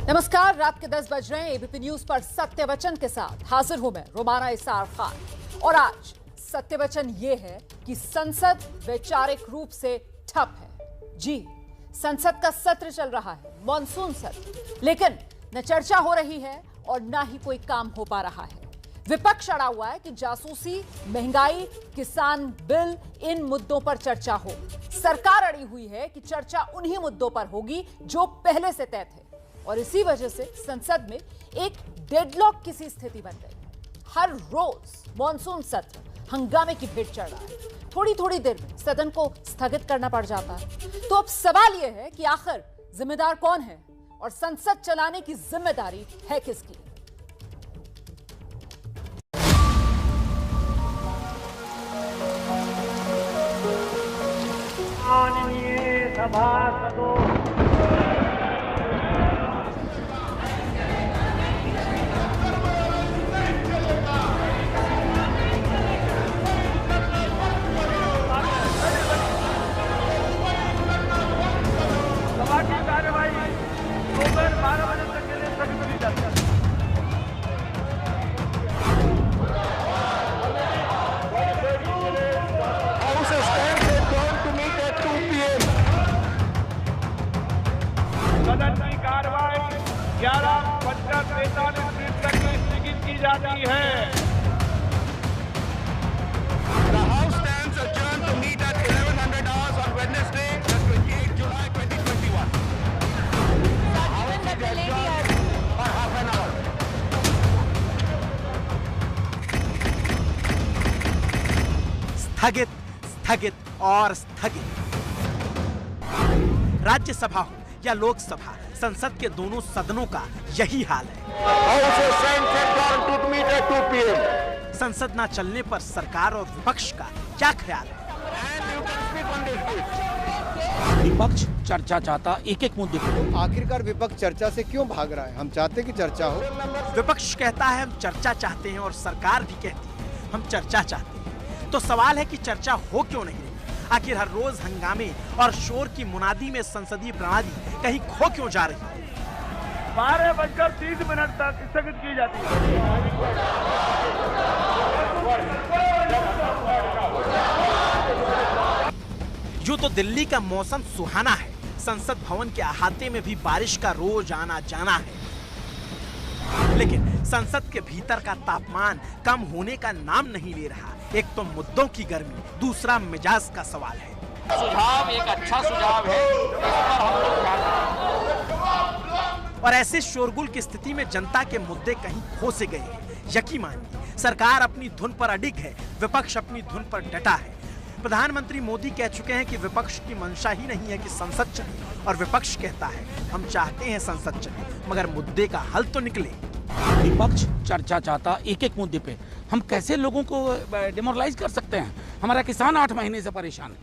नमस्कार, रात के 10 बज रहे हैं। एबीपी न्यूज पर सत्य वचन के साथ हाजिर हूं मैं रोमाना इसार खान। और आज सत्य वचन ये है कि संसद वैचारिक रूप से ठप है। जी, संसद का सत्र चल रहा है, मॉनसून सत्र, लेकिन न चर्चा हो रही है और ना ही कोई काम हो पा रहा है। विपक्ष अड़ा हुआ है कि जासूसी, महंगाई, किसान बिल, इन मुद्दों पर चर्चा हो। सरकार अड़ी हुई है कि चर्चा उन्हीं मुद्दों पर होगी जो पहले से तय थे, और इसी वजह से संसद में एक डेडलॉक की सी स्थिति बन गई। हर रोज मॉनसून सत्र हंगामे की भेंट चढ़ रहा है। थोड़ी थोड़ी देर में सदन को स्थगित करना पड़ जाता है। तो अब सवाल यह है कि आखिर जिम्मेदार कौन है और संसद चलाने की जिम्मेदारी है किसकी? माननीय सभासदों, सभा की कार्यवाही दोपहर 12 बजे तक के लिए स्थगित की जाती है। House stands adjourned to meet at 2 p.m. सदन की कार्यवाही 11:45 मिनट तक स्थगित की जाती है। The House stands adjourned to meet at 1100 hours on Wednesday, 28 July 2021. For half an hour. स्थगित, स्थगित और स्थगित। राज्यसभा हो या लोकसभा, संसद के दोनों सदनों का यही हाल है। House stands adjourned to meet at 2 p.m. संसद न चलने पर सरकार और विपक्ष का क्या ख्याल है? And you can speak on this case. विपक्ष चर्चा चाहता एक एक मुद्दे पर। आखिरकार विपक्ष चर्चा से क्यों भाग रहा है? हम चाहते कि चर्चा हो। विपक्ष कहता है हम चर्चा चाहते हैं और सरकार भी कहती है हम चर्चा चाहते हैं। तो सवाल है कि चर्चा हो क्यों नहीं रही? आखिर हर रोज हंगामे और शोर की मुनादी में संसदीय प्रणाली कहीं खो क्यों जा रही है? 12:30 तक स्थगित की जाती है। यूं तो दिल्ली का मौसम सुहाना है, संसद भवन के अहाते में भी बारिश का रोज आना जाना है, लेकिन संसद के भीतर का तापमान कम होने का नाम नहीं ले रहा। एक तो मुद्दों की गर्मी, दूसरा मिजाज का सवाल है। सुझाव एक अच्छा सुझाव है, इस पर हम लोग ध्यान दें। और ऐसे शोरगुल की स्थिति में जनता के मुद्दे कहीं खो से गए हैं। यकीन मानिए, सरकार अपनी धुन पर अडिग है, विपक्ष अपनी धुन पर डटा है। प्रधानमंत्री मोदी कह चुके हैं कि विपक्ष की मंशा ही नहीं है कि संसद चले, और विपक्ष कहता है हम चाहते हैं संसद चले, मगर मुद्दे का हल तो निकले। विपक्ष चर्चा चाहता एक एक मुद्दे पे। हम कैसे लोगों को डिमोरलाइज कर सकते हैं? हमारा किसान 8 महीने से परेशान है,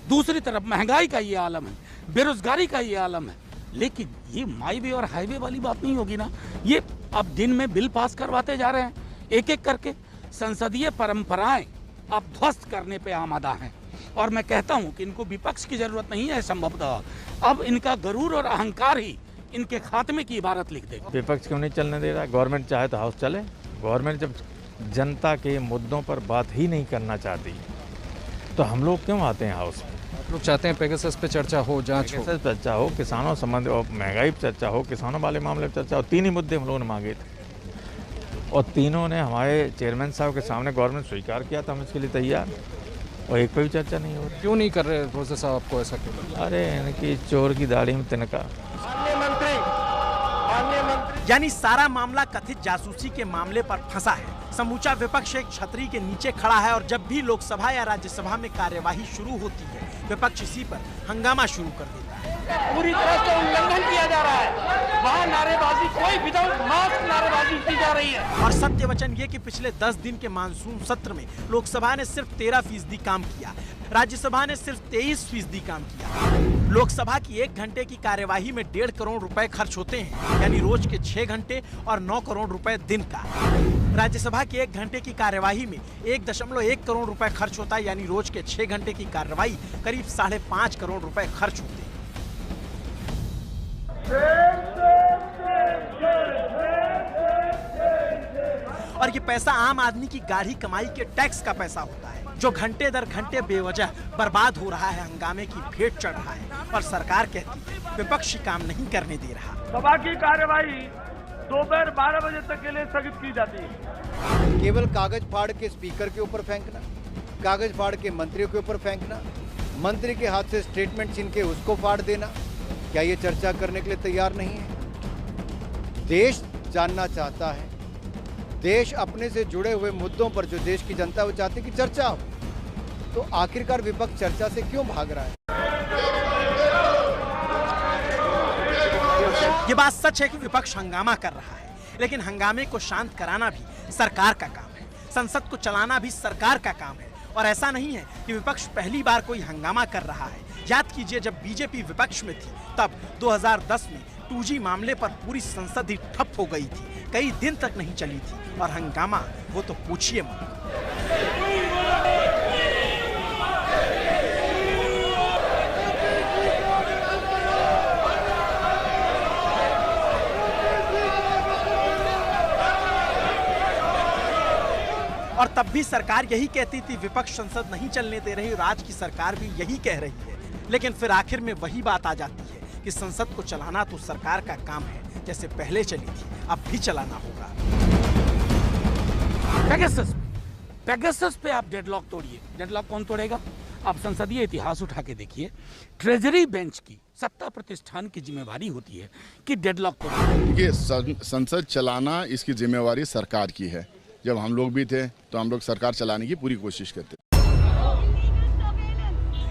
दूसरी तरफ महंगाई का ये आलम है, बेरोजगारी का ये आलम है। लेकिन ये माई वे और हाईवे वाली बात नहीं होगी ना। ये अब दिन में बिल पास करवाते जा रहे हैं एक एक करके। संसदीय परंपराएं अब ध्वस्त करने पे आमादा हैं, और मैं कहता हूं कि इनको विपक्ष की जरूरत नहीं है संभवतः। अब इनका गरूर और अहंकार ही इनके खात्मे की इबारत लिख दे। विपक्ष क्यों नहीं चलने दे रहा? गवर्नमेंट चाहे तो हाउस चले। गवर्नमेंट जब जनता के मुद्दों पर बात ही नहीं करना चाहती तो हम लोग क्यों आते हैं हाउस में? आप लोग चाहते हैं पेगासस पे चर्चा हो, जांच हो, चर्चा हो, किसानों संबंध और महंगाई पर चर्चा हो, किसानों वाले मामले पर चर्चा हो। 3 ही मुद्दे हम लोगों ने मांगे थे और तीनों ने हमारे चेयरमैन साहब के सामने गवर्नमेंट स्वीकार किया था। हम इसके लिए तैयार, और एक पे भी चर्चा नहीं हो रही। क्यों नहीं कर रहे प्रोसेस साहब आपको ऐसा क्यों? अरे इनकी चोर की दाढ़ी में तिनका। यानी सारा मामला कथित जासूसी के मामले पर फंसा है। समूचा विपक्ष एक छतरी के नीचे खड़ा है, और जब भी लोकसभा या राज्यसभा में कार्यवाही शुरू होती है, विपक्ष इसी पर हंगामा शुरू कर देता है। पूरी तरह से उल्लंघन किया जा रहा है। वहाँ नारेबाजी, कोई विदाउट मास्क नारेबाजी की जा रही है। और सत्य वचन ये कि पिछले 10 दिन के मानसून सत्र में लोकसभा ने सिर्फ 13% काम किया, राज्यसभा ने सिर्फ 23% काम किया। लोकसभा की 1 घंटे की कार्यवाही में 1.5 करोड़ रुपए खर्च होते हैं, यानी रोज के 6 घंटे और 9 करोड़ रुपए दिन का। राज्यसभा की 1 घंटे की कार्यवाही में 1.1 करोड़ रुपए खर्च होता है, यानी रोज के 6 घंटे की कार्यवाही करीब 5.5 करोड़ रुपए खर्च होते हैं। और ये पैसा आम आदमी की गाढ़ी कमाई के टैक्स का पैसा होता है, जो घंटे दर घंटे बेवजह बर्बाद हो रहा है, हंगामे की भेंट चढ़ रहा है। और सरकार कहती है विपक्षी काम नहीं करने दे रहा। सभा की कार्यवाही दोपहर 12 बजे तक के लिए स्थगित की जाती है। केवल कागज फाड़ के स्पीकर के ऊपर फेंकना, कागज फाड़ के मंत्रियों के ऊपर फेंकना, मंत्री के हाथ से स्टेटमेंट छीन के उसको फाड़ देना, क्या ये चर्चा करने के लिए तैयार नहीं है? देश जानना चाहता है, देश अपने से जुड़े हुए मुद्दों पर जो देश की जनता वो चाहती है कि चर्चा हो, तो आखिरकार विपक्ष चर्चा से क्यों भाग रहा है? ये बात सच है कि विपक्ष हंगामा कर रहा है, लेकिन हंगामे को शांत कराना भी सरकार का काम है, संसद को चलाना भी सरकार का काम है। और ऐसा नहीं है कि विपक्ष पहली बार कोई हंगामा कर रहा है। याद कीजिए, जब बीजेपी विपक्ष में थी तब 2010 में 2G मामले पर पूरी संसद ही ठप हो गई थी, कई दिन तक नहीं चली थी। और हंगामा वो तो पूछिए मत। और तब भी सरकार यही कहती थी विपक्ष संसद नहीं चलने दे रही, और आज की सरकार भी यही कह रही है। लेकिन फिर आखिर में वही बात आ जाती है कि संसद को चलाना तो सरकार का काम है, जैसे पहले चली थी अब भी चलाना होगा। पेगासस पे आप डेडलॉक तोड़िए। डेडलॉक कौन तोड़ेगा? आप संसदीय इतिहास उठा के देखिए, ट्रेजरी बेंच की, सत्ता प्रतिष्ठान की जिम्मेवारी होती है कि डेडलॉक तोड़े। देखिए, संसद चलाना इसकी जिम्मेवारी सरकार की है। जब हम लोग भी थे तो हम लोग सरकार चलाने की पूरी कोशिश करते।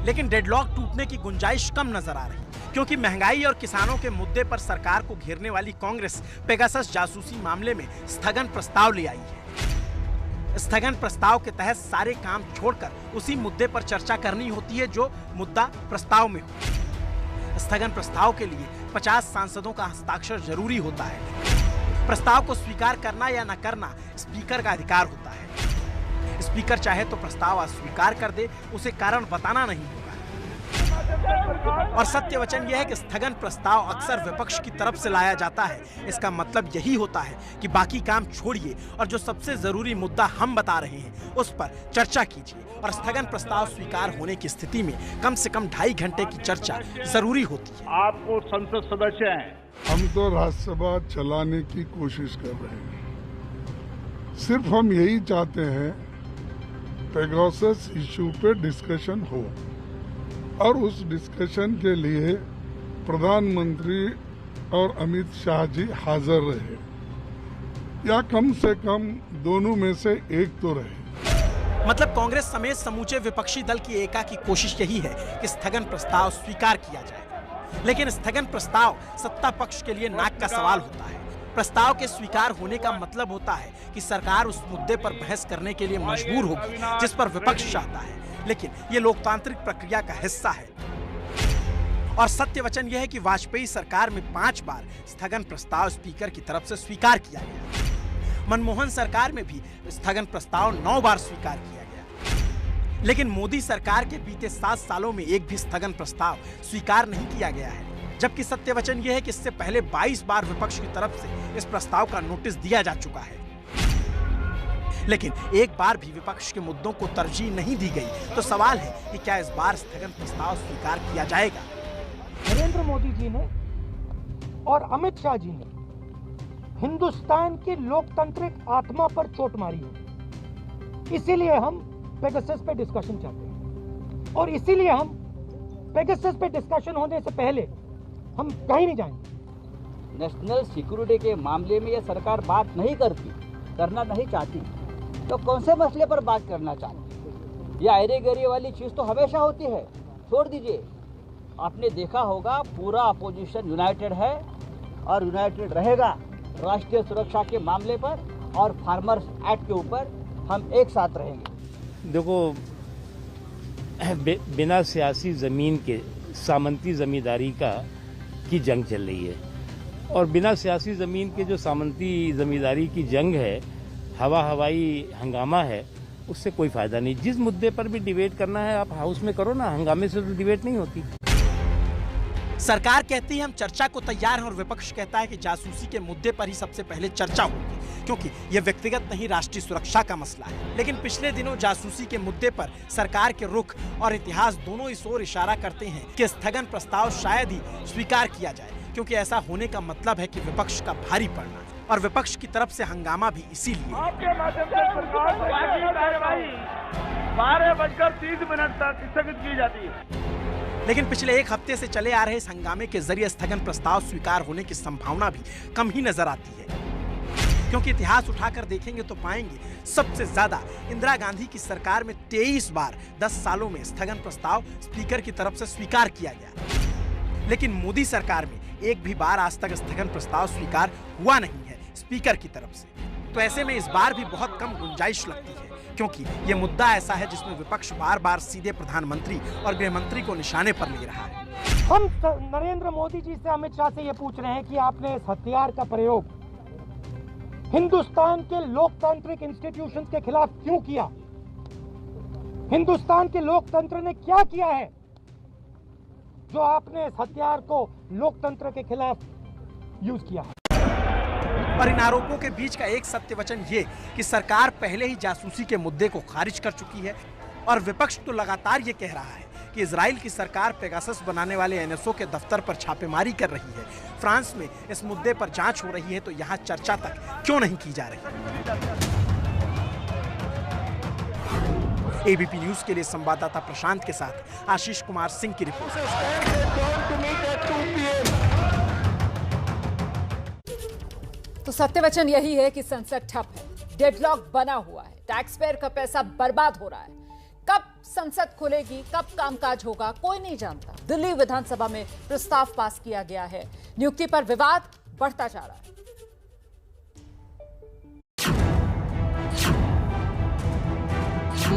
लेकिन डेडलॉक टूटने की गुंजाइश कम नजर आ रही, क्योंकि महंगाई और किसानों के मुद्दे पर सरकार को घेरने वाली कांग्रेस पेगासस जासूसी मामले में स्थगन प्रस्ताव ले आई है। स्थगन प्रस्ताव के तहत सारे काम छोड़कर उसी मुद्दे पर चर्चा करनी होती है जो मुद्दा प्रस्ताव में हो। स्थगन प्रस्ताव के लिए 50 सांसदों का हस्ताक्षर जरूरी होता है। प्रस्ताव को स्वीकार करना या न करना स्पीकर का अधिकार होता है। स्पीकर चाहे तो प्रस्ताव अस्वीकार कर दे, उसे कारण बताना नहीं होगा। और सत्य वचन यह है कि स्थगन प्रस्ताव अक्सर विपक्ष की तरफ से लाया जाता है। इसका मतलब यही होता है कि बाकी काम छोड़िए और जो सबसे जरूरी मुद्दा हम बता रहे हैं उस पर चर्चा कीजिए। और स्थगन प्रस्ताव स्वीकार होने की स्थिति में कम से कम 2.5 घंटे की चर्चा जरूरी होती है। आपको संसद सदस्य हैं, हम तो राज्यसभा चलाने की कोशिश कर रहे हैं। सिर्फ हम यही चाहते हैं पेगासस इशू पे डिस्कशन हो, और उस डिस्कशन के लिए प्रधानमंत्री और अमित शाह जी हाजिर रहे, या कम से कम दोनों में से एक तो रहे। मतलब कांग्रेस समेत समूचे विपक्षी दल की एकाकी कोशिश यही है कि स्थगन प्रस्ताव स्वीकार किया जाए। लेकिन स्थगन प्रस्ताव सत्ता पक्ष के लिए नाक का सवाल होता है। प्रस्ताव के स्वीकार होने का मतलब होता है कि सरकार उस मुद्दे पर बहस करने के लिए मजबूर होगी जिस पर विपक्ष चाहता है। लेकिन ये लोकतांत्रिक प्रक्रिया का हिस्सा है। और सत्य वचन यह है कि वाजपेयी सरकार में 5 बार स्थगन प्रस्ताव स्पीकर की तरफ से स्वीकार किया गया। मनमोहन सरकार में भी स्थगन प्रस्ताव 9 बार स्वीकार किया गया। लेकिन मोदी सरकार के बीते 7 सालों में एक भी स्थगन प्रस्ताव स्वीकार नहीं किया गया है। जबकि सत्य वचन यह है कि इससे पहले 22 बार विपक्ष की तरफ से इस प्रस्ताव का नोटिस दिया जा चुका है। लेकिन एक बार भी विपक्ष के मुद्दों को तरजीह नहीं दी गई। तो सवाल है कि क्या इस बार स्थगन प्रस्ताव स्वीकार किया जाएगा? नरेंद्र मोदी जी ने और अमित शाह जी ने हिंदुस्तान की लोकतांत्रिक आत्मा पर चोट मारी है। इसीलिए हम पेगासस पे डिस्कशन चाहते हैं, और इसीलिए हम पेगासस पे डिस्कशन होने से पहले हम कहीं नहीं जाएंगे। नेशनल सिक्योरिटी के मामले में ये सरकार बात नहीं करना नहीं चाहती, तो कौन से मसले पर बात करना चाहती? ये आयरे गैरे वाली चीज तो हमेशा होती है, छोड़ दीजिए। आपने देखा होगा पूरा अपोजिशन यूनाइटेड है और यूनाइटेड रहेगा राष्ट्रीय सुरक्षा के मामले पर, और फार्मर्स एक्ट के ऊपर हम एक साथ रहेंगे। देखो, बिना सियासी ज़मीन के सामंती ज़मींदारी की जंग चल रही है, और बिना सियासी ज़मीन के जो सामंती ज़मींदारी की जंग है, हवाई हंगामा है, उससे कोई फ़ायदा नहीं। जिस मुद्दे पर भी डिबेट करना है आप हाउस में करो ना, हंगामे से तो डिबेट नहीं होती। सरकार कहती है हम चर्चा को तैयार हैं और विपक्ष कहता है कि जासूसी के मुद्दे पर ही सबसे पहले चर्चा होगी, क्योंकि यह व्यक्तिगत नहीं राष्ट्रीय सुरक्षा का मसला है। लेकिन पिछले दिनों जासूसी के मुद्दे पर सरकार के रुख और इतिहास दोनों इस ओर इशारा करते हैं कि स्थगन प्रस्ताव शायद ही स्वीकार किया जाए, क्योंकि ऐसा होने का मतलब है कि विपक्ष का भारी पड़ना, और विपक्ष की तरफ से हंगामा भी इसीलिए। आपके माध्यम से सरकार की कार्यवाही 12:30 तक स्थगित की जाती है। लेकिन पिछले एक हफ्ते से चले आ रहे इस हंगामे के जरिए स्थगन प्रस्ताव स्वीकार होने की संभावना भी कम ही नजर आती है, क्योंकि इतिहास उठाकर देखेंगे तो पाएंगे सबसे ज्यादा इंदिरा गांधी की सरकार में 23 बार 10 सालों में स्थगन प्रस्ताव स्पीकर की तरफ से स्वीकार किया गया, लेकिन मोदी सरकार में एक भी बार आज तक स्थगन प्रस्ताव स्वीकार हुआ नहीं है स्पीकर की तरफ से। तो ऐसे में इस बार भी बहुत कम गुंजाइश लगती है, क्योंकि ये मुद्दा ऐसा है जिसमें विपक्ष बार बार सीधे प्रधानमंत्री और गृह मंत्री को निशाने पर ले रहा है। हम नरेंद्र मोदी जी से, अमित शाह से ये पूछ रहे हैं कि आपने इस हथियार का प्रयोग हिंदुस्तान के लोकतांत्रिक इंस्टीट्यूशन के खिलाफ क्यों किया? हिंदुस्तान के लोकतंत्र ने क्या किया है जो आपने इस हथियार को लोकतंत्र के खिलाफ यूज किया? पर इन आरोपों के बीच का एक सत्य वचन ये कि सरकार पहले ही जासूसी के मुद्दे को खारिज कर चुकी है, और विपक्ष तो लगातार ये कह रहा है कि इजराइल की सरकार पेगासस बनाने वाले एनएसओ के दफ्तर पर छापेमारी कर रही है, फ्रांस में इस मुद्दे पर जांच हो रही है, तो यहाँ चर्चा तक क्यों नहीं की जा रही? एबीपी न्यूज के लिए संवाददाता प्रशांत के साथ आशीष कुमार सिंह की रिपोर्ट। तो सत्य वचन यही है कि संसद ठप है, डेडलॉक बना हुआ है, टैक्स पेयर का पैसा बर्बाद हो रहा है। कब संसद खुलेगी, कब कामकाज होगा, कोई नहीं जानता। दिल्ली विधानसभा में प्रस्ताव पास किया गया है, नियुक्ति पर विवाद बढ़ता जा रहा है।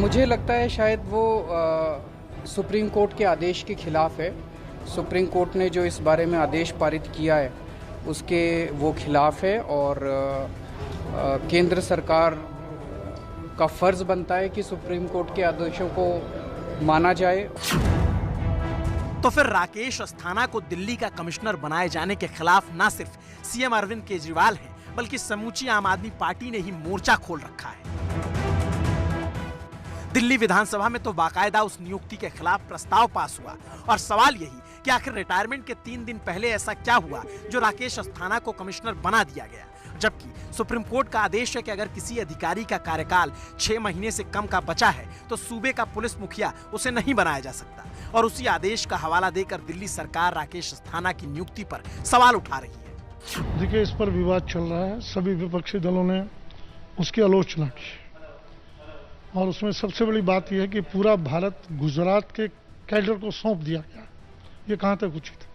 मुझे लगता है शायद वो सुप्रीम कोर्ट के आदेश के खिलाफ है। सुप्रीम कोर्ट ने जो इस बारे में आदेश पारित किया है उसके वो खिलाफ है, और केंद्र सरकार का फर्ज बनता है कि सुप्रीम कोर्ट के आदेशों को माना जाए। तो फिर राकेश अस्थाना को दिल्ली का कमिश्नर बनाए जाने के खिलाफ न सिर्फ सीएम अरविंद केजरीवाल हैं, बल्कि समूची आम आदमी पार्टी ने ही मोर्चा खोल रखा है। दिल्ली विधानसभा में तो बाकायदा उस नियुक्ति के खिलाफ प्रस्ताव पास हुआ, और सवाल यही कि आखिर रिटायरमेंट के 3 दिन पहले ऐसा क्या हुआ जो राकेश अस्थाना को कमिश्नर बना दिया गया, जबकि सुप्रीम कोर्ट का आदेश है कि अगर किसी अधिकारी का कार्यकाल 6 महीने से कम का बचा है तो सूबे का पुलिस मुखिया उसे नहीं बनाया जा सकता। और उसी आदेश का हवाला देकर दिल्ली सरकार राकेश अस्थाना की नियुक्ति पर सवाल उठा रही है। देखिए, इस पर विवाद चल रहा है, सभी विपक्षी दलों ने उसकी आलोचना की, और उसमें सबसे बड़ी बात यह है कि पूरा भारत गुजरात के कैडर को सौंप दिया गया। ये कहाँ तक उचित है?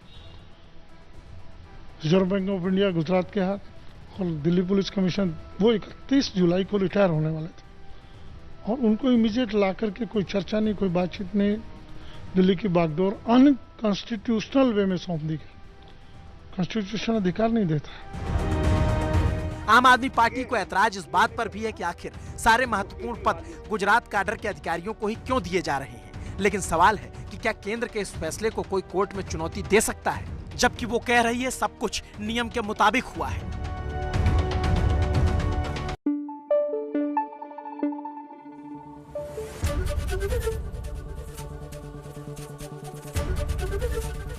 Reserve bank of India Gujarat के हाथ, और दिल्ली पुलिस कमीशन वो 31 जुलाई को रिटायर होने वाले थे, और उनको इमीडिएट ला करके कोई चर्चा नहीं, कोई बातचीत नहीं, दिल्ली की बागडोर अनकॉन्स्टिट्यूशनल वे में सौंप दी गई। कॉन्स्टिट्यूशन अधिकार नहीं देता। आम आदमी पार्टी को ऐतराज इस बात पर भी है कि आखिर सारे महत्वपूर्ण पद गुजरात कैडर के अधिकारियों को ही क्यों दिए जा रहे हैं। लेकिन सवाल है कि क्या केंद्र के इस फैसले को कोई कोर्ट में चुनौती दे सकता है, जबकि वो कह रही है सब कुछ नियम के मुताबिक हुआ है।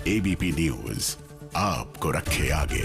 एबीपी न्यूज आपको रखे आगे।